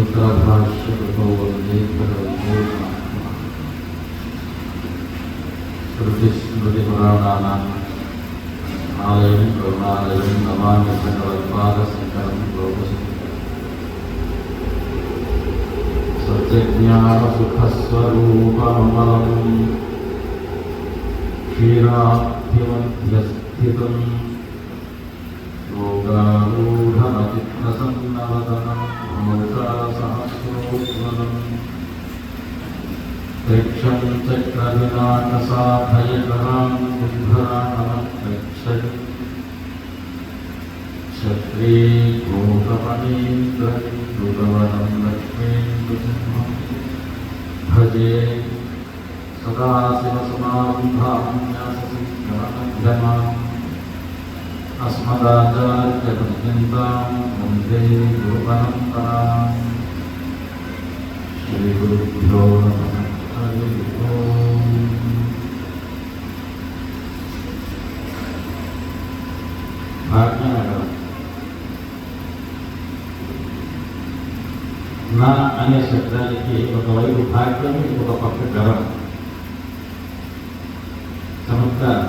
सूत्रभाष्यकृतो वन्दे भगवतो श्रुतिस्मृतिपुराणानाम् आलयं करुणालयं नमामि सकलपादशङ्करं लोकशङ्करम् सत्यज्ञानसुखस्वरूपममलं क्षीराब्धिमध्यस्थितं योगारूढमचित्तसन्नवदनं मौषासहस्रोज्ज्वलम् प्रेक्षं चक्रविनाशसाधयकरां बिभ्राणमप्रेक्षति क्षत्रियघोषमणीन्द्रविन्दुगवनं लक्ष्मीन्दुसिंहं भजे सदाशिवसमारम्भां न्याससिद्धमध्यमाम् अस्मदाचार्यपर्यन्तां वन्दे गुरुपरम्पराम् श्रीगुरुभ्यो नमः। భాగ్యనగరం నా అనే శబ్దానికి ఒకవైపు భాగ్యం ఒక పక్క గరం చమత్కారం.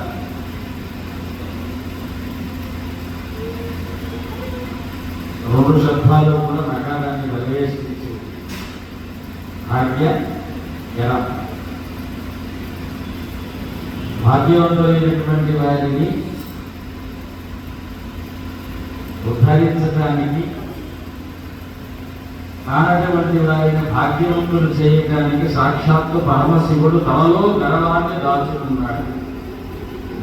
రెండు శబ్దాలు కూడా నకారాన్ని ప్రవేశించి భాగ్య గరం. భాగ్యవంతులైనటువంటి వారిని ఉద్ధరించడానికి, కానటువంటి వారిని భాగ్యవంతులు చేయడానికి సాక్షాత్తు పరమశివుడు తనలో గర్వాన్ని దాచుకున్నాడు.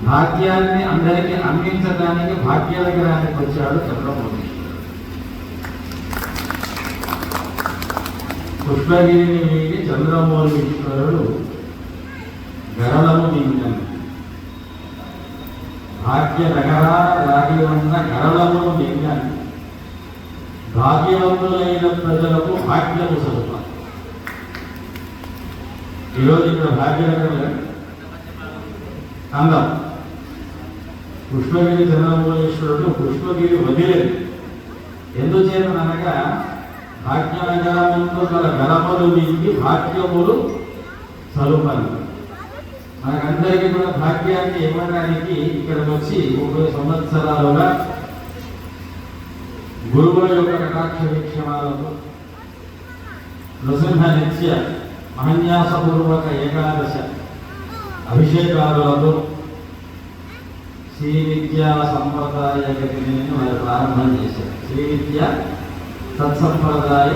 భాగ్యాన్ని అందరికీ అందించడానికి భాగ్యనగరానికి వచ్చాడు చంద్రమౌళి. పుష్పగిరిని వీడి చంద్రమౌళీశ్వరుడు గరళము మింగను. భాగ్యనగరాన దాగి ఉన్న గరళమును మింగను. భాగ్యవంతులైన ప్రజలకు భాగ్యము స్వరూప. ఈరోజు ఇక్కడ భాగ్యనగరం అందం. పుష్పగిరి చంద్రమౌళీశ్వరుడు పుష్పగిరి వదిలేదు. ఎందుచేతనగా భాగ్యనగరమందు గల గరములు మింగి భాగ్యములు స్వరూపాలు. మనకందరికీ కూడా భాగ్యాన్ని ఇవ్వడానికి ఇక్కడికి వచ్చి 30 సంవత్సరాలుగా గురువుల యొక్క కటాక్ష వీక్షణాలతో నృసింహ నిత్య మహన్యాసపూర్వక ఏకాదశ అభిషేకాలతో శ్రీ విద్యా సంప్రదాయ గతిని వారు ప్రారంభం చేశారు. శ్రీ విద్య సత్సంప్రదాయ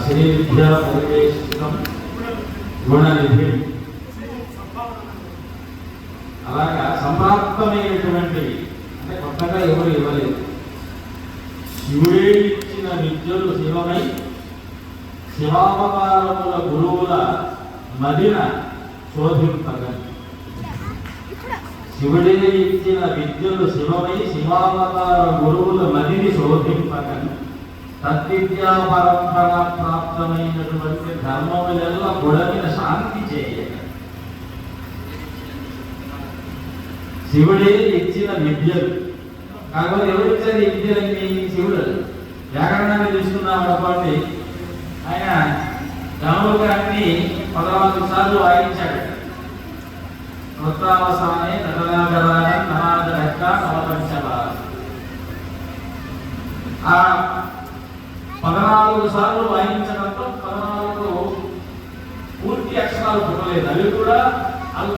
శ్రీ విద్యా పరివేశితం గుణనిధి. అలాగా సంప్రాప్తమైనటువంటివి అంటే కొత్తగా ఎవరు ఇవ్వలేదు. శివుడే ఇచ్చిన విద్యలు శివమై శివావతారముల గురువుల మదిన శోధింపగన్. శివుడే ఇచ్చిన విద్యలు శివమై శివావతార గురువుల మదిని శోధింపగన్. తద్విద్యా పరంపర ప్రాప్తమైనటువంటి ధర్మముల గుణమిన శాంతి చేయక. శివుడే ఇచ్చిన విద్యలు. కాకపోతే ఎవరిచ్చారు ఈ విద్యలన్నీ? శివుడు. వ్యాకరణాన్ని తీసుకున్నాం కాబట్టి ఆయన గమలుగాన్ని 14 సార్లు వాయించాడు. వృత్తావసానే నటనాగరాన నమాదరక్క నవపంచభార. ఆ 14 సార్లు వాయించడంతో 14 పూర్తి అక్షరాలు పుట్టలేదు. అవి కూడా